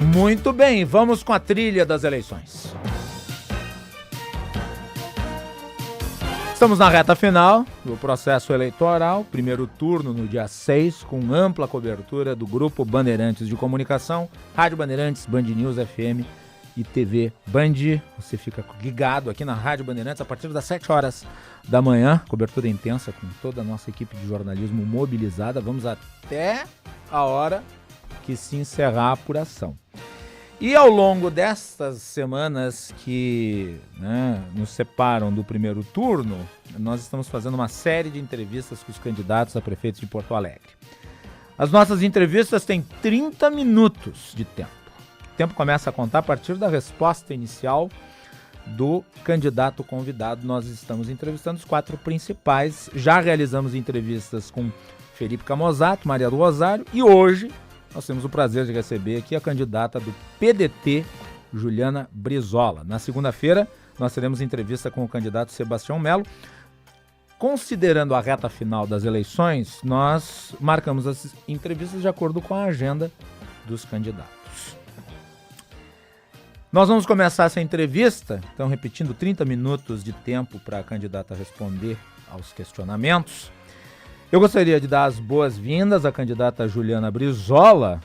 Muito bem, vamos com a trilha das eleições. Estamos na reta final do processo eleitoral, primeiro turno no dia 6, com ampla cobertura do Grupo Bandeirantes de Comunicação, Rádio Bandeirantes, Band News FM e TV Band. Você fica ligado aqui na Rádio Bandeirantes a partir das 7 horas da manhã, cobertura intensa com toda a nossa equipe de jornalismo mobilizada. Vamos até a hora que se encerrar a apuração. E ao longo destas semanas que nos separam do primeiro turno, nós estamos fazendo uma série de entrevistas com os candidatos a prefeitos de Porto Alegre. As nossas entrevistas têm 30 minutos de tempo. O tempo começa a contar a partir da resposta inicial do candidato convidado. Nós estamos entrevistando os 4 principais. Já realizamos entrevistas com Felipe Camozzato, Maria do Rosário, e hoje nós temos o prazer de receber aqui a candidata do PDT, Juliana Brizola. Na segunda-feira, nós teremos entrevista com o candidato Sebastião Melo. Considerando a reta final das eleições, nós marcamos as entrevistas de acordo com a agenda dos candidatos. Nós vamos começar essa entrevista, então repetindo 30 minutos de tempo para a candidata responder aos questionamentos. Eu gostaria de dar as boas-vindas à candidata Juliana Brizola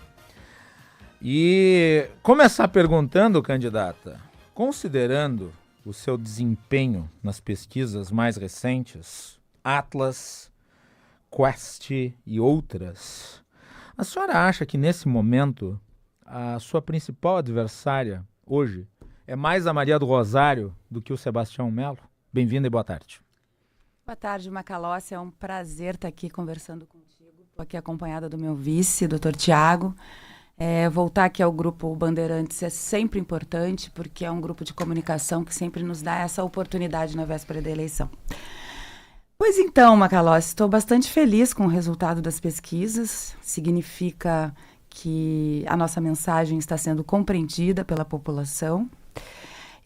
e começar perguntando, candidata, considerando o seu desempenho nas pesquisas mais recentes, Atlas, Quest e outras, a senhora acha que nesse momento a sua principal adversária hoje é mais a Maria do Rosário do que o Sebastião Melo? Bem-vinda e boa tarde. Boa tarde, Macalossi. É um prazer estar aqui conversando contigo. Estou aqui acompanhada do meu vice, Dr. Tiago. Voltar aqui ao Grupo Bandeirantes é sempre importante, porque é um grupo de comunicação que sempre nos dá essa oportunidade na véspera da eleição. Pois então, Macalossi, estou bastante feliz com o resultado das pesquisas. Significa que a nossa mensagem está sendo compreendida pela população.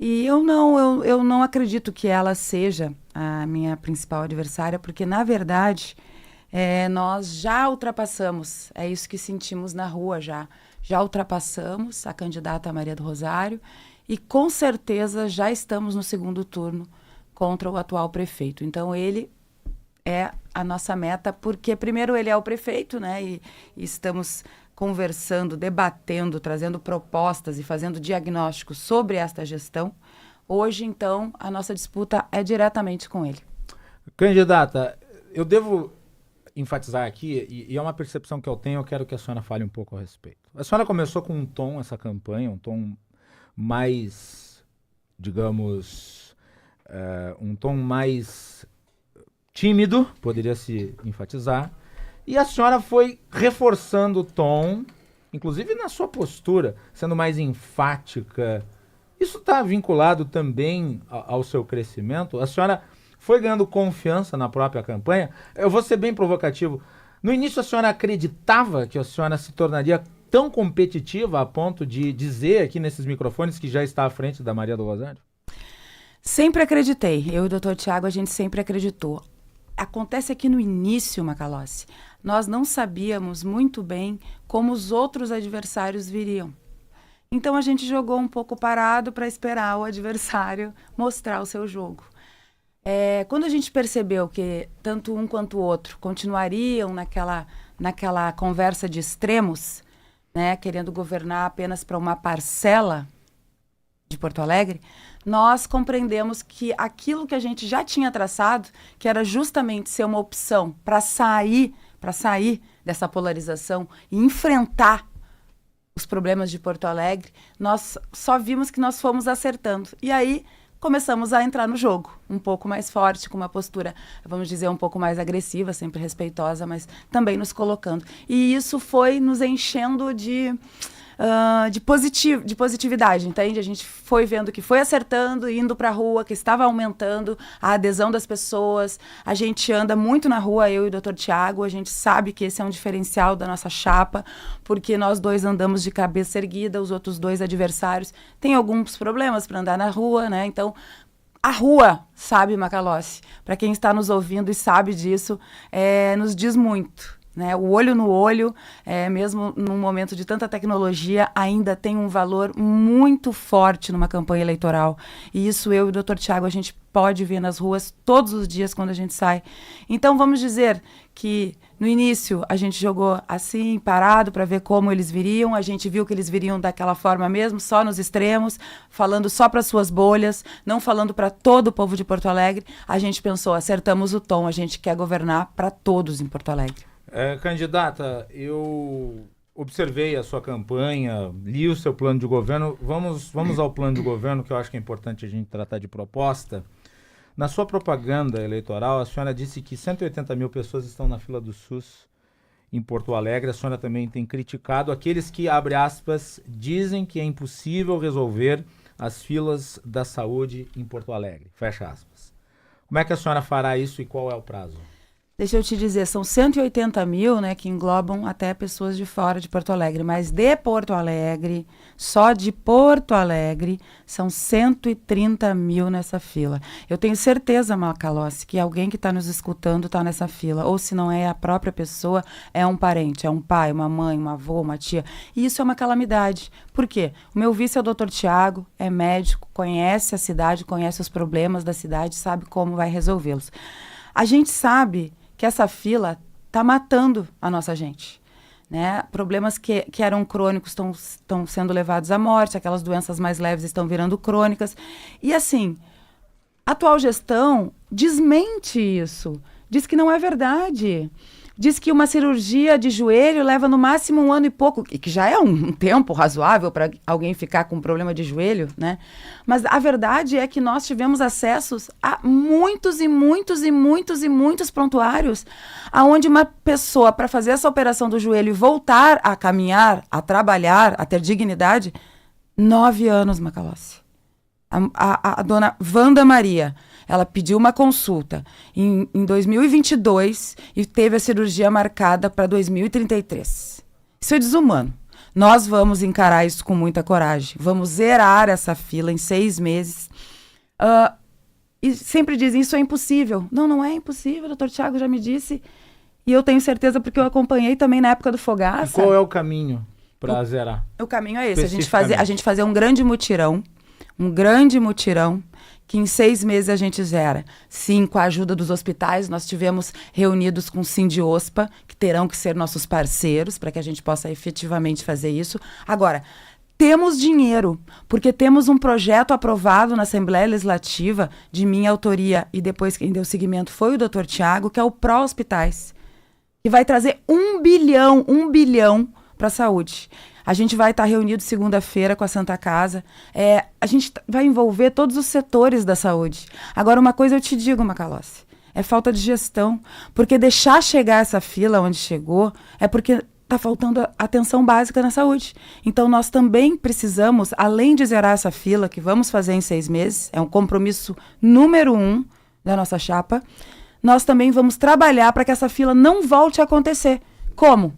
E eu não acredito que ela seja a minha principal adversária, porque, na verdade, nós já ultrapassamos, é isso que sentimos na rua já ultrapassamos a candidata Maria do Rosário e, com certeza, já estamos no segundo turno contra o atual prefeito. Então, ele é a nossa meta, porque, primeiro, ele é o prefeito, né, e estamos conversando, debatendo, trazendo propostas e fazendo diagnósticos sobre esta gestão. Hoje, então, a nossa disputa é diretamente com ele. Candidata, eu devo enfatizar aqui, e é uma percepção que eu tenho, eu quero que a senhora fale um pouco a respeito. A senhora começou com um tom, essa campanha, um tom mais, digamos, um tom mais tímido, poderia se enfatizar, e a senhora foi reforçando o tom, inclusive na sua postura, sendo mais enfática. Isso está vinculado também ao seu crescimento? A senhora foi ganhando confiança na própria campanha? Eu vou ser bem provocativo. No início a senhora acreditava que a senhora se tornaria tão competitiva a ponto de dizer aqui nesses microfones que já está à frente da Maria do Rosário? Sempre acreditei. Eu e o Dr. Tiago, a gente sempre acreditou. Acontece aqui no início, Macalossi, nós não sabíamos muito bem como os outros adversários viriam. Então a gente jogou um pouco parado para esperar o adversário mostrar o seu jogo. Quando a gente percebeu que tanto um quanto o outro continuariam naquela conversa de extremos, né, querendo governar apenas para uma parcela de Porto Alegre, nós compreendemos que aquilo que a gente já tinha traçado, que era justamente ser uma opção para sair dessa polarização e enfrentar os problemas de Porto Alegre, nós só vimos que nós fomos acertando. E aí começamos a entrar no jogo, um pouco mais forte, com uma postura, vamos dizer, um pouco mais agressiva, sempre respeitosa, mas também nos colocando. E isso foi nos enchendo de positividade, entende? A gente foi vendo que foi acertando, indo para a rua, que estava aumentando a adesão das pessoas. A gente anda muito na rua, eu e o Dr. Tiago, a gente sabe que esse é um diferencial da nossa chapa, porque nós dois andamos de cabeça erguida, os outros dois adversários têm alguns problemas para andar na rua, né? Então, a rua, sabe, Macalossi, para quem está nos ouvindo e sabe disso, nos diz muito. né? O olho no olho, mesmo num momento de tanta tecnologia, ainda tem um valor muito forte numa campanha eleitoral. E isso eu e o Dr. Tiago, a gente pode ver nas ruas todos os dias quando a gente sai. Então, vamos dizer que no início a gente jogou assim, parado, para ver como eles viriam. A gente viu que eles viriam daquela forma mesmo, só nos extremos, falando só para suas bolhas, não falando para todo o povo de Porto Alegre. A gente pensou, acertamos o tom, a gente quer governar para todos em Porto Alegre. Candidata, eu observei a sua campanha, li o seu plano de governo. Vamos ao plano de governo, que eu acho que é importante a gente tratar de proposta. Na sua propaganda eleitoral, a senhora disse que 180 mil pessoas estão na fila do SUS em Porto Alegre. A senhora também tem criticado aqueles que, abre aspas, dizem que é impossível resolver as filas da saúde em Porto Alegre. Fecha aspas. Como é que a senhora fará isso e qual é o prazo? Deixa eu te dizer, são 180 mil, né, que englobam até pessoas de fora de Porto Alegre, mas de Porto Alegre, só de Porto Alegre, são 130 mil nessa fila. Eu tenho certeza, Macalossi, que alguém que está nos escutando está nessa fila, ou se não é a própria pessoa, é um parente, é um pai, uma mãe, uma avó, uma tia, e isso é uma calamidade. Por quê? O meu vice é o Dr. Tiago, é médico, conhece a cidade, conhece os problemas da cidade, sabe como vai resolvê-los. A gente sabe que essa fila está matando a nossa gente, né? Problemas que eram crônicos estão sendo levados à morte, aquelas doenças mais leves estão virando crônicas. E assim, a atual gestão desmente isso, diz que não é verdade. Diz que uma cirurgia de joelho leva no máximo 1 ano e pouco, e que já é um tempo razoável para alguém ficar com problema de joelho, né? Mas a verdade é que nós tivemos acessos a muitos e muitos e muitos e muitos prontuários, aonde uma pessoa, para fazer essa operação do joelho e voltar a caminhar, a trabalhar, a ter dignidade, 9 anos, Macalossi. A dona Wanda Maria, ela pediu uma consulta em 2022 e teve a cirurgia marcada para 2033. Isso é desumano. Nós vamos encarar isso com muita coragem. Vamos zerar essa fila em 6 meses. E sempre dizem, isso é impossível. Não, não é impossível, o doutor Tiago já me disse. E eu tenho certeza porque eu acompanhei também na época do Fogaça. E qual é o caminho para zerar? O caminho é esse, a gente fazer um grande mutirão, que em 6 meses a gente zera. Sim, com a ajuda dos hospitais, nós tivemos reunidos com o Sindiospa, que terão que ser nossos parceiros, para que a gente possa efetivamente fazer isso. Agora, temos dinheiro, porque temos um projeto aprovado na Assembleia Legislativa, de minha autoria, e depois quem deu seguimento foi o Dr. Tiago, que é o Pró-Hospitais, que vai trazer 1 bilhão para a saúde. A gente vai estar reunido segunda-feira com a Santa Casa. A gente vai envolver todos os setores da saúde. Agora, uma coisa eu te digo, Macalossi, é falta de gestão. Porque deixar chegar essa fila onde chegou é porque está faltando atenção básica na saúde. Então, nós também precisamos, além de zerar essa fila, que vamos fazer em 6 meses, é um compromisso número 1 da nossa chapa, nós também vamos trabalhar para que essa fila não volte a acontecer. Como?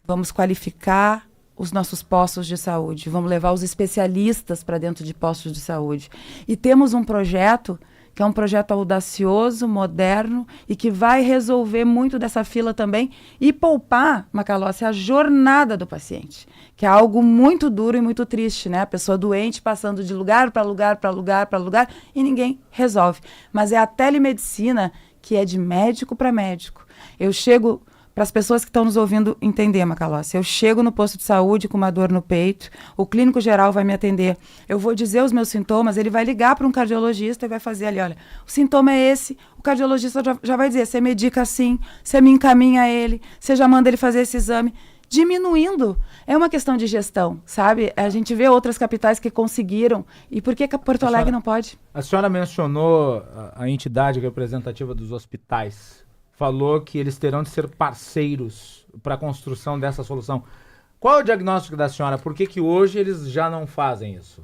Vamos qualificar os nossos postos de saúde, vamos levar os especialistas para dentro de postos de saúde. E temos um projeto que é um projeto audacioso, moderno e que vai resolver muito dessa fila também e poupar, Macalossi, a jornada do paciente, que é algo muito duro e muito triste, né? A pessoa doente passando de lugar para lugar, para lugar, para lugar e ninguém resolve. Mas é a telemedicina que é de médico para médico. Eu chego... Para as pessoas que estão nos ouvindo entender, Macalossi, eu chego no posto de saúde com uma dor no peito, o clínico geral vai me atender, eu vou dizer os meus sintomas, ele vai ligar para um cardiologista e vai fazer ali, olha, o sintoma é esse, o cardiologista já vai dizer, você medica assim, você me encaminha ele, você já manda ele fazer esse exame, diminuindo. É uma questão de gestão, sabe? A gente vê outras capitais que conseguiram, e por que Porto Alegre não pode? A senhora mencionou a entidade representativa dos hospitais. Falou que eles terão de ser parceiros para a construção dessa solução. Qual é o diagnóstico da senhora? Por que hoje eles já não fazem isso?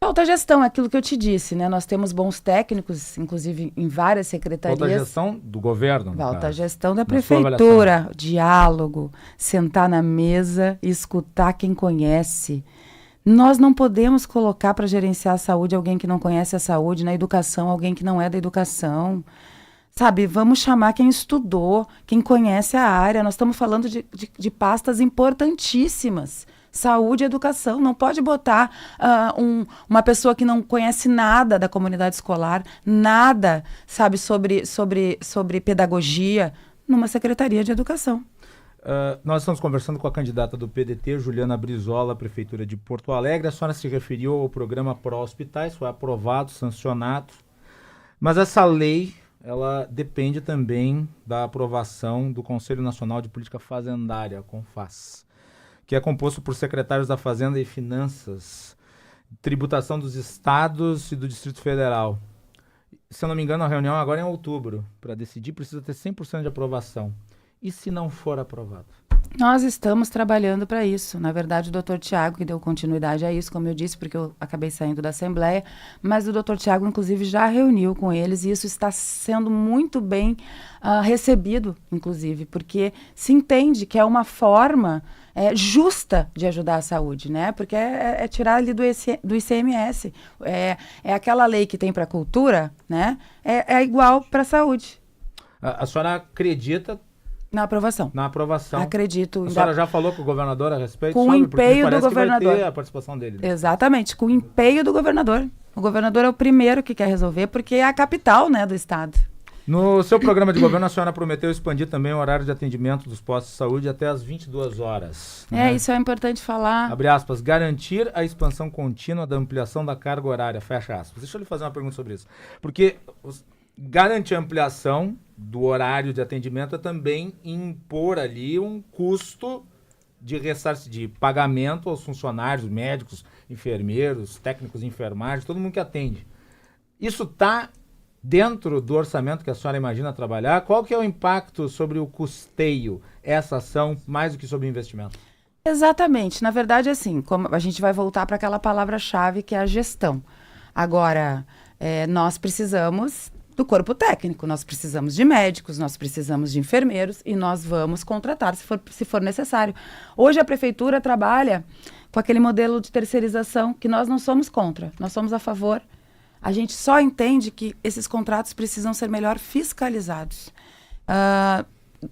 Falta gestão, é aquilo que eu te disse, né? Nós temos bons técnicos, inclusive em várias secretarias. Falta gestão do governo, Falta gestão da prefeitura, diálogo, sentar na mesa e escutar quem conhece. Nós não podemos colocar para gerenciar a saúde alguém que não conhece a saúde, na educação alguém que não é da educação. Sabe, vamos chamar quem estudou, quem conhece a área. Nós estamos falando de pastas importantíssimas. Saúde e educação. Não pode botar uma pessoa que não conhece nada da comunidade escolar, nada, sabe, sobre pedagogia, numa secretaria de educação. Nós estamos conversando com a candidata do PDT, Juliana Brizola, Prefeitura de Porto Alegre. A senhora se referiu ao programa Pró-Hospitais, foi aprovado, sancionado. Mas essa lei, ela depende também da aprovação do Conselho Nacional de Política Fazendária, CONFAS, que é composto por secretários da Fazenda e Finanças, tributação dos estados e do Distrito Federal. Se eu não me engano, a reunião agora é em outubro. Para decidir, precisa ter 100% de aprovação. E se não for aprovado? Nós estamos trabalhando para isso. Na verdade, o doutor Tiago, que deu continuidade a isso, como eu disse, porque eu acabei saindo da Assembleia, mas o doutor Tiago, inclusive, já reuniu com eles e isso está sendo muito bem recebido, inclusive, porque se entende que é uma forma justa de ajudar a saúde, né? Porque é tirar ali do ICMS. É aquela lei que tem para a cultura, né? É igual para a saúde. A senhora acredita... Na aprovação. Na aprovação. Acredito. A senhora já falou com o governador a respeito? Com o empenho do governador. Vai ter a participação dele. Né? Exatamente, com o empenho do governador. O governador é o primeiro que quer resolver, porque é a capital, né, do estado. No seu programa de governo, a senhora prometeu expandir também o horário de atendimento dos postos de saúde até às 22 horas. Né? Isso é importante falar. Abre aspas, garantir a expansão contínua da ampliação da carga horária, fecha aspas. Deixa eu lhe fazer uma pergunta sobre isso. Porque garantir a ampliação do horário de atendimento é também impor ali um custo de pagamento aos funcionários, médicos, enfermeiros, técnicos de enfermagem, todo mundo que atende. Isso está dentro do orçamento que a senhora imagina trabalhar? Qual que é o impacto sobre o custeio, essa ação, mais do que sobre o investimento? Exatamente. Na verdade, assim, como a gente vai voltar para aquela palavra-chave que é a gestão. Agora, nós precisamos do corpo técnico, nós precisamos de médicos, nós precisamos de enfermeiros e nós vamos contratar se for necessário. Hoje a prefeitura trabalha com aquele modelo de terceirização que nós não somos contra, nós somos a favor. A gente só entende que esses contratos precisam ser melhor fiscalizados.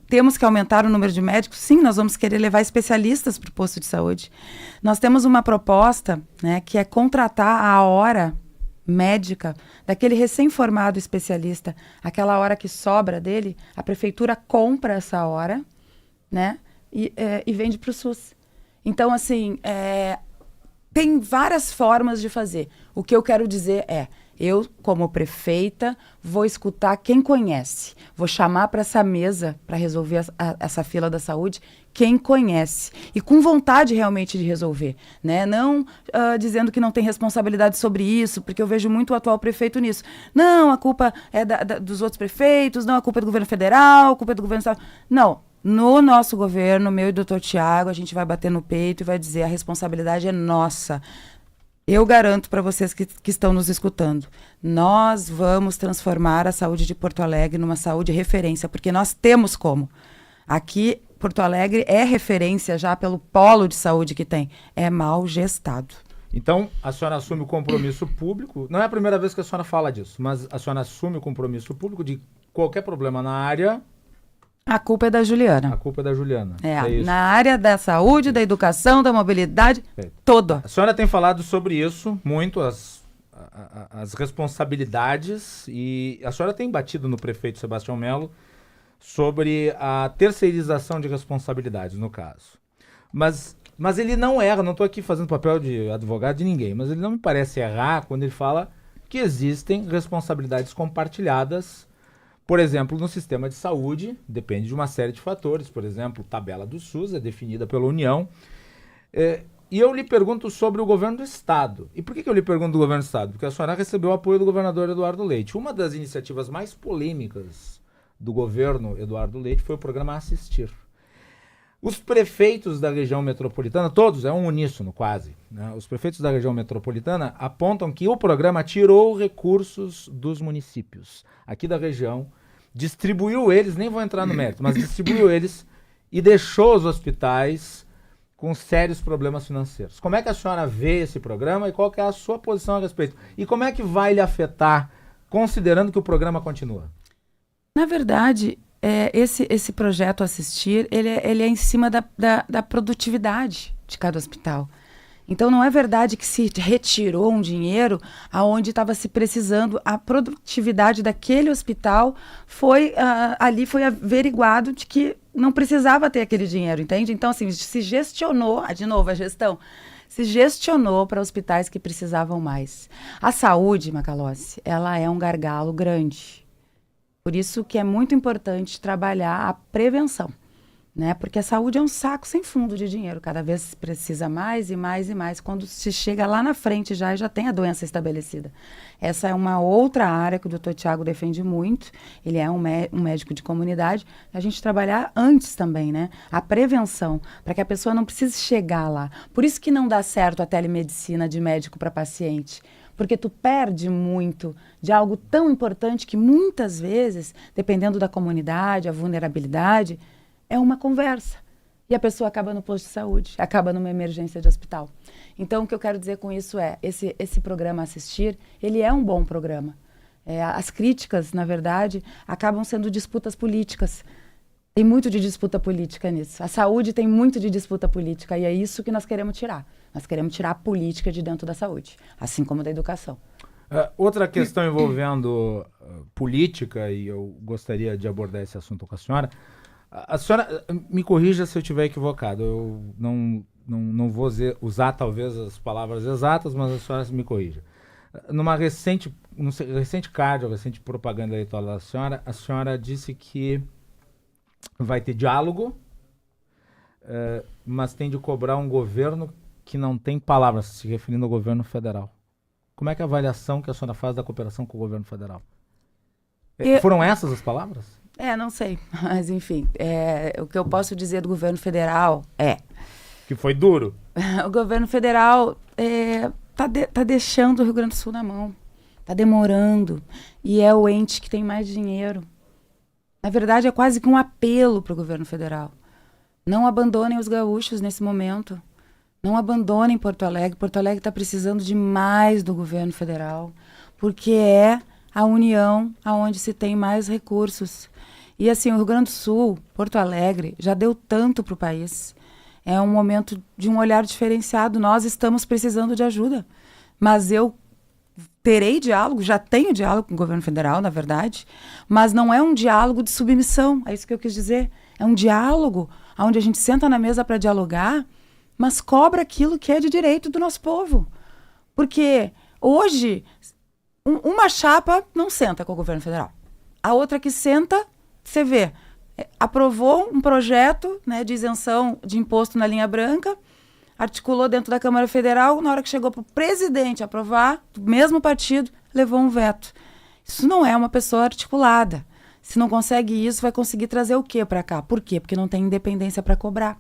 Temos que aumentar o número de médicos? Sim, nós vamos querer levar especialistas para o posto de saúde. Nós temos uma proposta, né, que é contratar a hora médica daquele recém-formado especialista, aquela hora que sobra dele, a prefeitura compra essa hora, né, e vende para o SUS. Então, assim, tem várias formas de fazer. O que eu quero dizer eu, como prefeita, vou escutar quem conhece. Vou chamar para essa mesa, para resolver essa fila da saúde, quem conhece. E com vontade realmente de resolver. Né? Não dizendo que não tem responsabilidade sobre isso, porque eu vejo muito o atual prefeito nisso. Não, a culpa é dos outros prefeitos, não, a culpa é do governo federal, a culpa é do governo estadual. Não. No nosso governo, meu e do doutor Tiago, a gente vai bater no peito e vai dizer a responsabilidade é nossa. Eu garanto para vocês que estão nos escutando, nós vamos transformar a saúde de Porto Alegre numa saúde referência, porque nós temos como. Aqui, Porto Alegre é referência já pelo polo de saúde que tem. É mal gestado. Então, a senhora assume o compromisso público, não é a primeira vez que a senhora fala disso, mas a senhora assume o compromisso público de qualquer problema na área... A culpa é da Juliana. A culpa é da Juliana. É isso. Na área da saúde, da educação, da mobilidade, toda. A senhora tem falado sobre isso muito, as responsabilidades, e a senhora tem batido no prefeito Sebastião Melo sobre a terceirização de responsabilidades, no caso. Mas ele não erra, não estou aqui fazendo papel de advogado de ninguém, mas ele não me parece errar quando ele fala que existem responsabilidades compartilhadas. Por exemplo, no sistema de saúde, depende de uma série de fatores. Por exemplo, tabela do SUS é definida pela União. E eu lhe pergunto sobre o governo do Estado. E por que eu lhe pergunto do governo do Estado? Porque a senhora recebeu o apoio do governador Eduardo Leite. Uma das iniciativas mais polêmicas do governo Eduardo Leite foi o programa Assistir. Os prefeitos da região metropolitana, todos, é um uníssono quase, né? Os prefeitos da região metropolitana apontam que o programa tirou recursos dos municípios aqui da região, distribuiu eles, nem vou entrar no mérito, mas distribuiu eles e deixou os hospitais com sérios problemas financeiros. Como é que a senhora vê esse programa e qual que é a sua posição a respeito? E como é que vai lhe afetar, considerando que o programa continua? Na verdade, esse projeto Assistir, ele é em cima da produtividade de cada hospital. Então, não é verdade que se retirou um dinheiro aonde estava se precisando. A produtividade daquele hospital ali foi averiguado de que não precisava ter aquele dinheiro, entende? Então, assim, se gestionou, de novo, a gestão, se gestionou para hospitais que precisavam mais. A saúde, Macalossi, ela é um gargalo grande. Por isso que é muito importante trabalhar a prevenção. Né? Porque a saúde é um saco sem fundo de dinheiro, cada vez precisa mais e mais e mais, quando se chega lá na frente já tem a doença estabelecida. Essa é uma outra área que o Dr. Tiago defende muito, ele é um médico de comunidade, a gente trabalhar antes também, né? A prevenção, para que a pessoa não precise chegar lá. Por isso que não dá certo a telemedicina de médico para paciente, porque tu perde muito de algo tão importante que muitas vezes, dependendo da comunidade, a vulnerabilidade, é uma conversa. E a pessoa acaba no posto de saúde, acaba numa emergência de hospital. Então, o que eu quero dizer com isso esse programa Assistir, ele é um bom programa. As críticas, na verdade, acabam sendo disputas políticas. Tem muito de disputa política nisso. A saúde tem muito de disputa política e é isso que nós queremos tirar. Nós queremos tirar a política de dentro da saúde, assim como da educação. Outra questão envolvendo política, e eu gostaria de abordar esse assunto com a senhora. A senhora me corrija se eu estiver equivocado. Eu não vou usar talvez as palavras exatas, mas a senhora me corrija. No recente card, recente propaganda eleitoral da senhora, a senhora disse que vai ter diálogo, mas tem de cobrar um governo que não tem palavras, se referindo ao governo federal. Como é que é a avaliação que a senhora faz da cooperação com o governo federal? Foram essas as palavras? Não sei, mas enfim, o que eu posso dizer do governo federal que foi duro. O governo federal tá deixando o Rio Grande do Sul na mão, tá demorando, e é o ente que tem mais dinheiro. Na verdade, é quase que um apelo para o governo federal. Não abandonem os gaúchos nesse momento, não abandonem Porto Alegre. Porto Alegre está precisando demais do governo federal, porque é a União aonde se tem mais recursos. E assim, o Rio Grande do Sul, Porto Alegre, já deu tanto para o país. É um momento de um olhar diferenciado. Nós estamos precisando de ajuda. Mas eu terei diálogo, já tenho diálogo com o governo federal, na verdade, mas não é um diálogo de submissão, é isso que eu quis dizer. É um diálogo onde a gente senta na mesa para dialogar, mas cobra aquilo que é de direito do nosso povo. Porque hoje, uma chapa não senta com o governo federal. A outra que senta, você vê, aprovou um projeto, né, de isenção de imposto na linha branca, articulou dentro da Câmara Federal, na hora que chegou para o presidente aprovar, do mesmo partido, levou um veto. Isso não é uma pessoa articulada. Se não consegue isso, vai conseguir trazer o quê para cá? Por quê? Porque não tem independência para cobrar.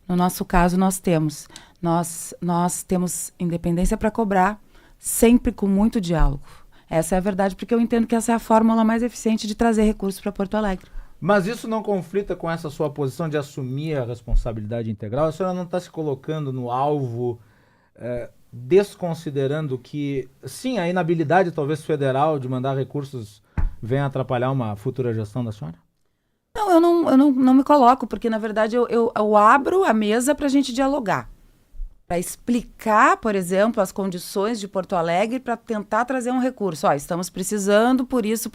No nosso caso, nós temos. Nós temos independência para cobrar, sempre com muito diálogo. Essa é a verdade, porque eu entendo que essa é a fórmula mais eficiente de trazer recursos para Porto Alegre. Mas isso não conflita com essa sua posição de assumir a responsabilidade integral? A senhora não está se colocando no alvo, desconsiderando que, sim, a inabilidade talvez federal de mandar recursos venha atrapalhar uma futura gestão da senhora? Não, eu não me coloco, porque na verdade eu abro a mesa para a gente dialogar. Para explicar, por exemplo, as condições de Porto Alegre para tentar trazer um recurso. Estamos precisando por isso.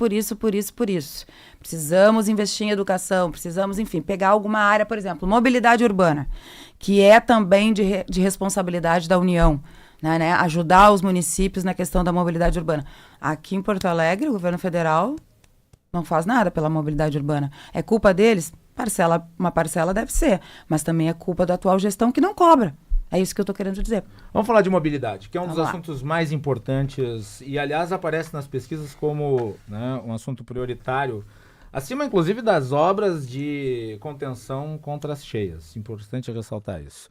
Precisamos investir em educação, precisamos, enfim, pegar alguma área, por exemplo, mobilidade urbana, que é também de responsabilidade da União, né? Ajudar os municípios na questão da mobilidade urbana. Aqui em Porto Alegre, o governo federal não faz nada pela mobilidade urbana. É culpa deles? Uma parcela deve ser, mas também é culpa da atual gestão que não cobra. É isso que eu estou querendo dizer. Vamos falar de mobilidade, que é um dos assuntos mais importantes e, aliás, aparece nas pesquisas como, né, um assunto prioritário, acima, inclusive, das obras de contenção contra as cheias. Importante ressaltar isso.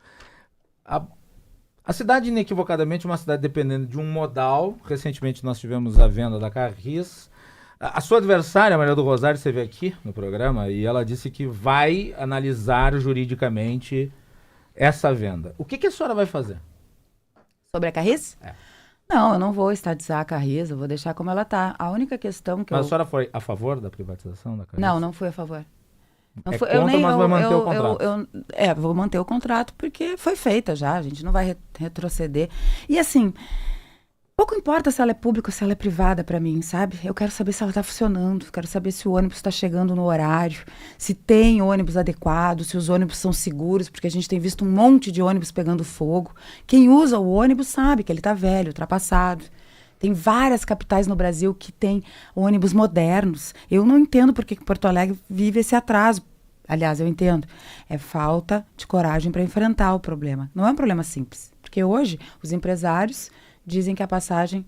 A cidade, inequivocadamente, é uma cidade dependendo de um modal. Recentemente, nós tivemos a venda da Carris. A sua adversária, Maria do Rosário, esteve aqui no programa e ela disse que vai analisar juridicamente essa venda. O que a senhora vai fazer? Sobre a Carris? Não, eu não vou estatizar a Carrizo, eu vou deixar como ela está. A única questão que Mas a senhora foi a favor da privatização da Carrizo? Não, não fui a favor. Não É foi, contra, mas vai manter o contrato. Vou manter o contrato porque foi feita já, a gente não vai retroceder. E assim, pouco importa se ela é pública ou se ela é privada para mim, sabe? Eu quero saber se ela está funcionando, quero saber se o ônibus está chegando no horário, se tem ônibus adequado, se os ônibus são seguros, porque a gente tem visto um monte de ônibus pegando fogo. Quem usa o ônibus sabe que ele está velho, ultrapassado. Tem várias capitais no Brasil que têm ônibus modernos. Eu não entendo por que Porto Alegre vive esse atraso. Aliás, eu entendo. É falta de coragem para enfrentar o problema. Não é um problema simples. Porque hoje os empresários dizem que a passagem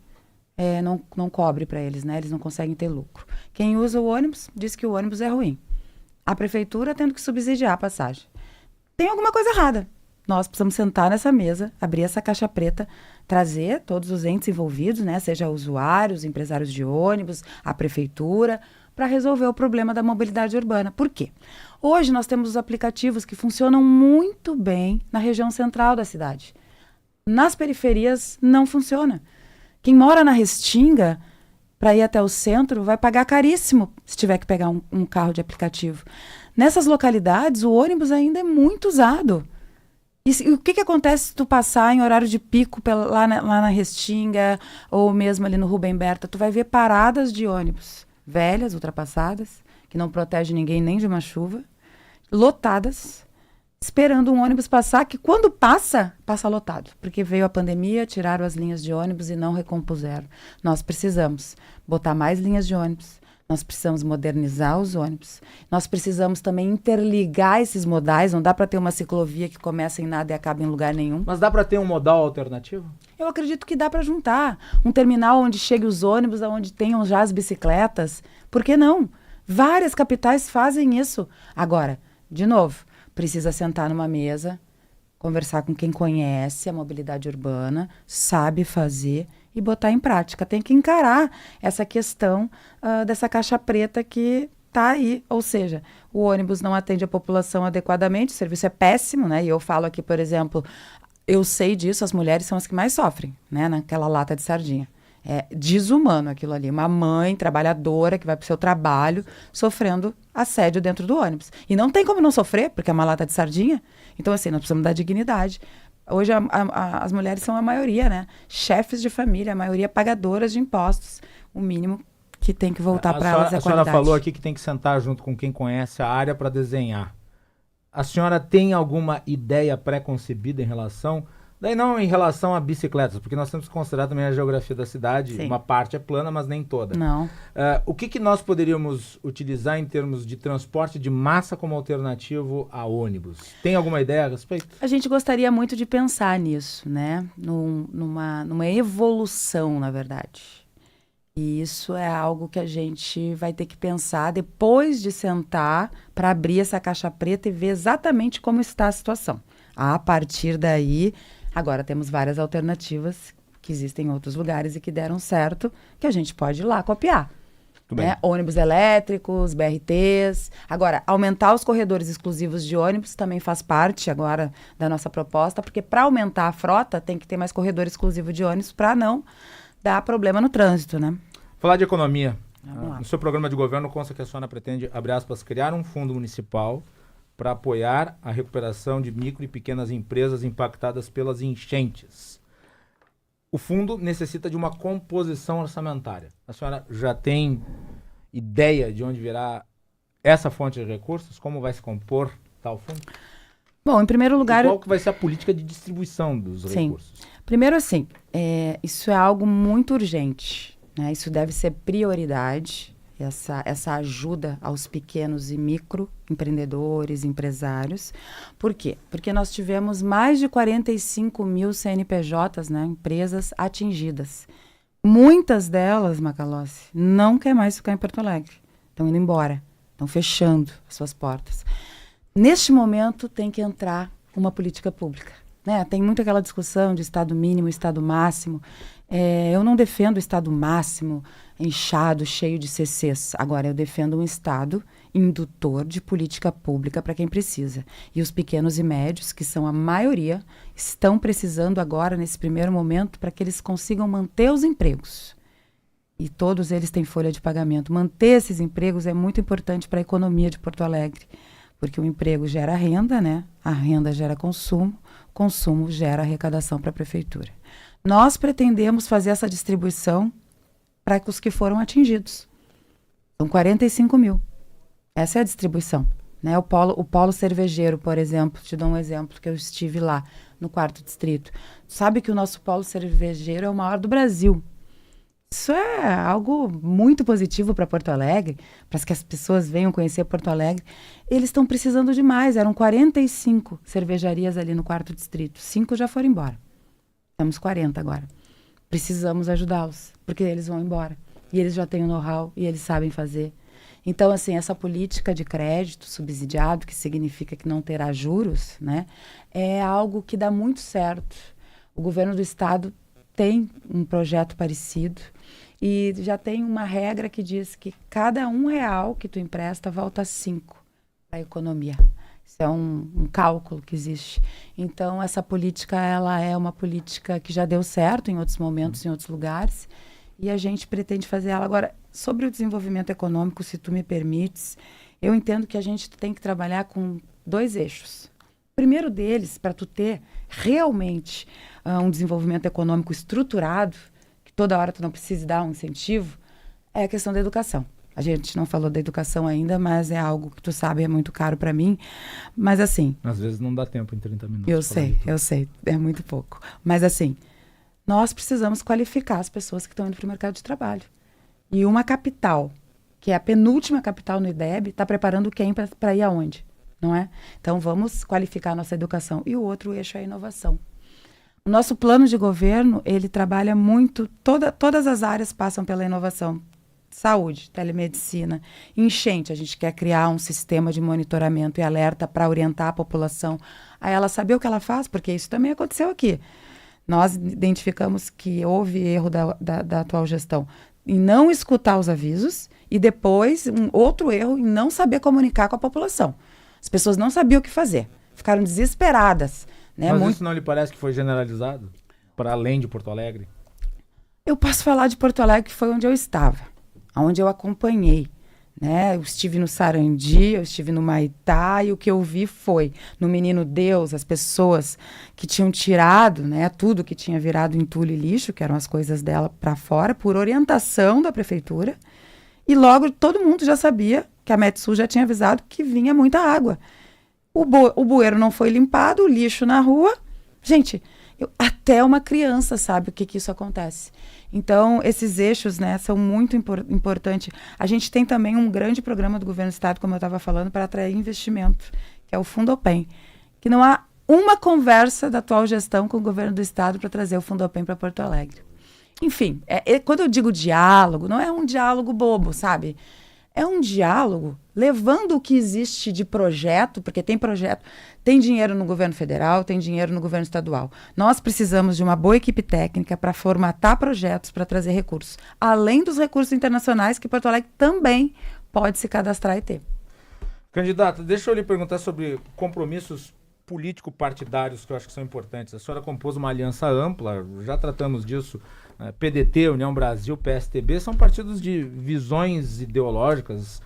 não cobre para eles, né? Eles não conseguem ter lucro. Quem usa o ônibus diz que o ônibus é ruim. A prefeitura tendo que subsidiar a passagem. Tem alguma coisa errada. Nós precisamos sentar nessa mesa, abrir essa caixa preta, trazer todos os entes envolvidos, né? Seja usuários, empresários de ônibus, a prefeitura, para resolver o problema da mobilidade urbana. Por quê? Hoje nós temos os aplicativos que funcionam muito bem na região central da cidade. Nas periferias não funciona. Quem mora na Restinga, para ir até o centro, vai pagar caríssimo se tiver que pegar um carro de aplicativo. Nessas localidades, o ônibus ainda é muito usado. E o que acontece se tu passar em horário de pico lá na Restinga ou mesmo ali no Rubem Berta? Tu vai ver paradas de ônibus velhas, ultrapassadas, que não protege ninguém nem de uma chuva, lotadas, esperando um ônibus passar, que quando passa lotado. Porque veio a pandemia, tiraram as linhas de ônibus e não recompuseram. Nós precisamos botar mais linhas de ônibus. Nós precisamos modernizar os ônibus. Nós precisamos também interligar esses modais. Não dá para ter uma ciclovia que começa em nada e acaba em lugar nenhum. Mas dá para ter um modal alternativo? Eu acredito que dá para juntar. Um terminal onde chegue os ônibus, onde tenham já as bicicletas. Por que não? Várias capitais fazem isso. Agora, de novo, precisa sentar numa mesa, conversar com quem conhece a mobilidade urbana, sabe fazer e botar em prática. Tem que encarar essa questão dessa caixa preta que está aí. Ou seja, o ônibus não atende a população adequadamente, o serviço é péssimo, né? E eu falo aqui, por exemplo, eu sei disso, as mulheres são as que mais sofrem, né? Naquela lata de sardinha. É desumano aquilo ali. Uma mãe trabalhadora que vai para o seu trabalho sofrendo assédio dentro do ônibus. E não tem como não sofrer, porque é uma lata de sardinha. Então, assim, nós precisamos dar dignidade. Hoje as mulheres são a maioria, né? Chefes de família, a maioria pagadoras de impostos. O mínimo que tem que voltar para elas é a qualidade. A senhora falou aqui que tem que sentar junto com quem conhece a área para desenhar. A senhora tem alguma ideia pré-concebida em relação... Daí não em relação a bicicletas, porque nós temos que considerar também a geografia da cidade. Sim. Uma parte é plana, mas nem toda. Não. O que nós poderíamos utilizar em termos de transporte de massa como alternativo a ônibus? Tem alguma ideia a respeito? A gente gostaria muito de pensar nisso, né? Numa evolução, na verdade. E isso é algo que a gente vai ter que pensar depois de sentar para abrir essa caixa preta e ver exatamente como está a situação. A partir daí... Agora, temos várias alternativas que existem em outros lugares e que deram certo, que a gente pode ir lá copiar. Né? Ônibus elétricos, BRTs. Agora, aumentar os corredores exclusivos de ônibus também faz parte agora da nossa proposta, porque para aumentar a frota tem que ter mais corredor exclusivo de ônibus para não dar problema no trânsito, né? Falar de economia. No seu programa de governo consta que a senhora pretende, abre aspas, criar um fundo municipal para apoiar a recuperação de micro e pequenas empresas impactadas pelas enchentes. O fundo necessita de uma composição orçamentária. A senhora já tem ideia de onde virá essa fonte de recursos? Como vai se compor tal fundo? Bom, em primeiro lugar... E qual que vai ser a política de distribuição dos recursos? Primeiro, assim, isso é algo muito urgente, né? Isso deve ser prioridade. Essa ajuda aos pequenos e microempreendedores, empresários. Por quê? Porque nós tivemos mais de 45 mil CNPJs, né, empresas atingidas. Muitas delas, Macalossi, não quer mais ficar em Porto Alegre. Estão indo embora, estão fechando as suas portas. Neste momento, tem que entrar uma política pública. Né? Tem muito aquela discussão de estado mínimo, estado máximo. Eu não defendo o estado máximo, inchado, cheio de CCs. Agora, eu defendo um estado indutor de política pública para quem precisa. E os pequenos e médios, que são a maioria, estão precisando agora, nesse primeiro momento, para que eles consigam manter os empregos. E todos eles têm folha de pagamento. Manter esses empregos é muito importante para a economia de Porto Alegre, porque o emprego gera renda, né? A renda gera consumo, o consumo gera arrecadação para a prefeitura. Nós pretendemos fazer essa distribuição para os que foram atingidos. São 45 mil. Essa é a distribuição. Né? O polo cervejeiro, por exemplo, te dou um exemplo, que eu estive lá no 4º distrito. Sabe que o nosso polo cervejeiro é o maior do Brasil. Isso é algo muito positivo para Porto Alegre, para que as pessoas venham conhecer Porto Alegre. Eles estão precisando demais. Eram 45 cervejarias ali no 4º distrito. 5 já foram embora. Temos 40 agora. Precisamos ajudá-los, porque eles vão embora. E eles já têm o know-how e eles sabem fazer. Então, assim, essa política de crédito subsidiado, que significa que não terá juros, né, é algo que dá muito certo. O governo do estado tem um projeto parecido e já tem uma regra que diz que cada R$1 que tu empresta volta 5 para a economia. Isso é um cálculo que existe. Então, essa política, ela é uma política que já deu certo em outros momentos, em outros lugares, e a gente pretende fazer ela. Agora, sobre o desenvolvimento econômico, se tu me permites, eu entendo que a gente tem que trabalhar com 2 eixos. O primeiro deles, para tu ter realmente um desenvolvimento econômico estruturado, que toda hora tu não precise dar um incentivo, é a questão da educação. A gente não falou da educação ainda, mas é algo que tu sabe, é muito caro para mim. Mas assim... Às vezes não dá tempo em 30 minutos. Eu sei, é muito pouco. Mas assim, nós precisamos qualificar as pessoas que estão indo para o mercado de trabalho. E uma capital, que é a penúltima capital no IDEB, está preparando quem para ir aonde, não é? Então vamos qualificar a nossa educação. E o outro eixo é a inovação. O nosso plano de governo, ele trabalha muito, todas as áreas passam pela inovação. Saúde, telemedicina, enchente. A gente quer criar um sistema de monitoramento e alerta para orientar a população a ela saber o que ela faz, porque isso também aconteceu aqui. Nós identificamos que houve erro da atual gestão em não escutar os avisos e depois um outro erro em não saber comunicar com a população. As pessoas não sabiam o que fazer, ficaram desesperadas. Né? Mas isso não lhe parece que foi generalizado para além de Porto Alegre? Eu posso falar de Porto Alegre, que foi onde eu estava. Onde eu acompanhei, né? Eu estive no Sarandi, eu estive no Maitá, e o que eu vi foi, no Menino Deus, as pessoas que tinham tirado, né, tudo que tinha virado entulho e lixo, que eram as coisas dela, para fora, por orientação da prefeitura, e logo todo mundo já sabia que a Metsul já tinha avisado que vinha muita água. O bueiro não foi limpado, o lixo na rua. Gente, até uma criança sabe o que isso acontece. Então, esses eixos, né, são muito importantes. A gente tem também um grande programa do governo do estado, como eu estava falando, para atrair investimento, que é o Fundopem. Que não há uma conversa da atual gestão com o governo do estado para trazer o Fundopem para Porto Alegre. Enfim, quando eu digo diálogo, não é um diálogo bobo, sabe? É um diálogo levando o que existe de projeto, porque tem projeto, tem dinheiro no governo federal, tem dinheiro no governo estadual. Nós precisamos de uma boa equipe técnica para formatar projetos, para trazer recursos. Além dos recursos internacionais que Porto Alegre também pode se cadastrar e ter. Candidata, deixa eu lhe perguntar sobre compromissos político-partidários que eu acho que são importantes. A senhora compôs uma aliança ampla, já tratamos disso. PDT, União Brasil, PSTB, são partidos de visões ideológicas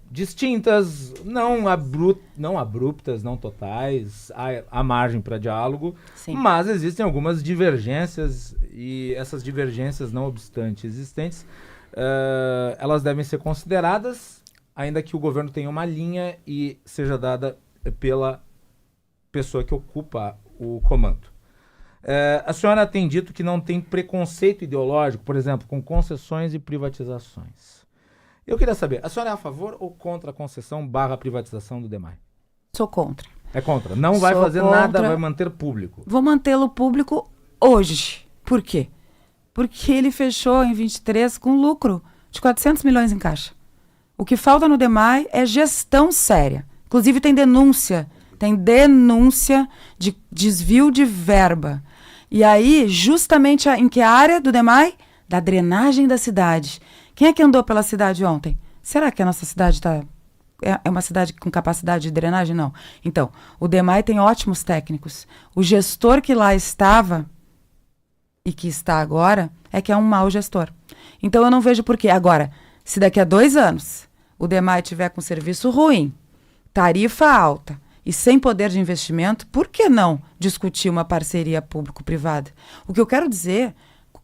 distintas, não abruptas, não totais, há margem para diálogo, sim, mas existem algumas divergências e essas divergências, não obstante existentes, elas devem ser consideradas, ainda que o governo tenha uma linha e seja dada pela pessoa que ocupa o comando. A senhora tem dito que não tem preconceito ideológico, por exemplo, com concessões e privatizações. Eu queria saber, a senhora é a favor ou contra a concessão / privatização do DEMAI? Sou contra. É contra? Não vai fazer nada, vai manter público? Vou mantê-lo público hoje. Por quê? Porque ele fechou em 23 com lucro de 400 milhões em caixa. O que falta no DEMAI é gestão séria. Inclusive tem denúncia de desvio de verba. E aí, justamente em que área do DEMAI? Da drenagem da cidade. Quem é que andou pela cidade ontem? Será que a nossa cidade está é uma cidade com capacidade de drenagem? Não. Então, o DEMAI tem ótimos técnicos. O gestor que lá estava e que está agora é que é um mau gestor. Então, eu não vejo por quê. Agora, se daqui a 2 anos o DEMAI tiver com serviço ruim, tarifa alta e sem poder de investimento, por que não discutir uma parceria público-privada? O que eu quero dizer,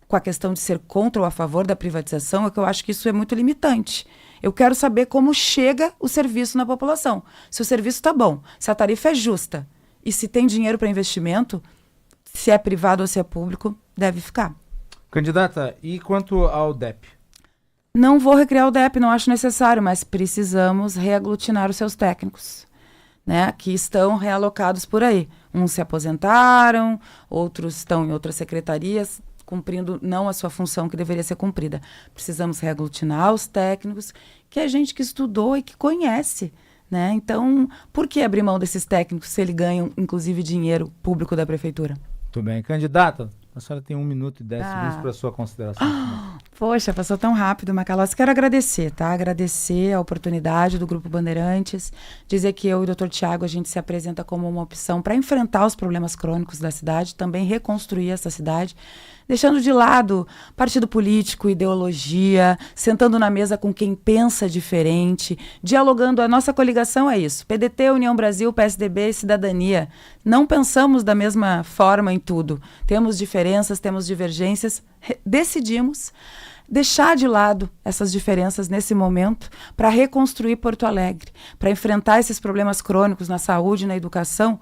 com a questão de ser contra ou a favor da privatização, é que eu acho que isso é muito limitante. Eu quero saber como chega o serviço na população. Se o serviço está bom, se a tarifa é justa e se tem dinheiro para investimento, se é privado ou se é público, deve ficar. Candidata, e quanto ao DEP? Não vou recriar o DEP, não acho necessário, mas precisamos reaglutinar os seus técnicos, né, que estão realocados por aí. Uns se aposentaram, outros estão em outras secretarias, cumprindo não a sua função que deveria ser cumprida. Precisamos reaglutinar os técnicos, que é gente que estudou e que conhece, né? Então, por que abrir mão desses técnicos se eles ganham, inclusive, dinheiro público da prefeitura? Muito bem. Candidata, a senhora tem 1 minuto e 10 segundos para a sua consideração. Poxa, passou tão rápido, Macalossi. Quero agradecer, tá? Agradecer a oportunidade do Grupo Bandeirantes, dizer que eu e o Dr. Tiago, a gente se apresenta como uma opção para enfrentar os problemas crônicos da cidade, também reconstruir essa cidade, deixando de lado partido político, ideologia, sentando na mesa com quem pensa diferente, dialogando. A nossa coligação é isso: PDT, União Brasil, PSDB e Cidadania. Não pensamos da mesma forma em tudo. Temos diferenças, temos divergências, decidimos deixar de lado essas diferenças nesse momento para reconstruir Porto Alegre, para enfrentar esses problemas crônicos na saúde, na educação,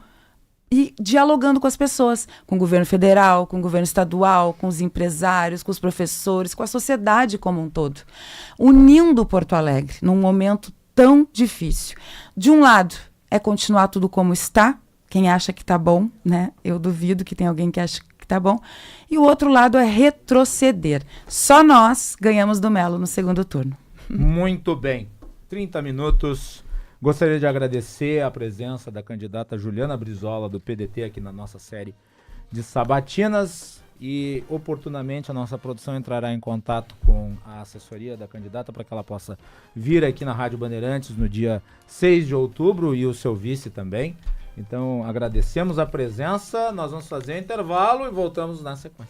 e dialogando com as pessoas, com o governo federal, com o governo estadual, com os empresários, com os professores, com a sociedade como um todo, unindo Porto Alegre num momento tão difícil. De um lado, é continuar tudo como está, quem acha que está bom, né? Eu duvido que tem alguém que acha que está bom. E o outro lado é retroceder. Só nós ganhamos do Melo no segundo turno. Muito bem. 30 minutos. Gostaria de agradecer a presença da candidata Juliana Brizola, do PDT, aqui na nossa série de sabatinas. E, oportunamente, a nossa produção entrará em contato com a assessoria da candidata para que ela possa vir aqui na Rádio Bandeirantes no dia 6 de outubro e o seu vice também. Então, agradecemos a presença, nós vamos fazer um intervalo e voltamos na sequência.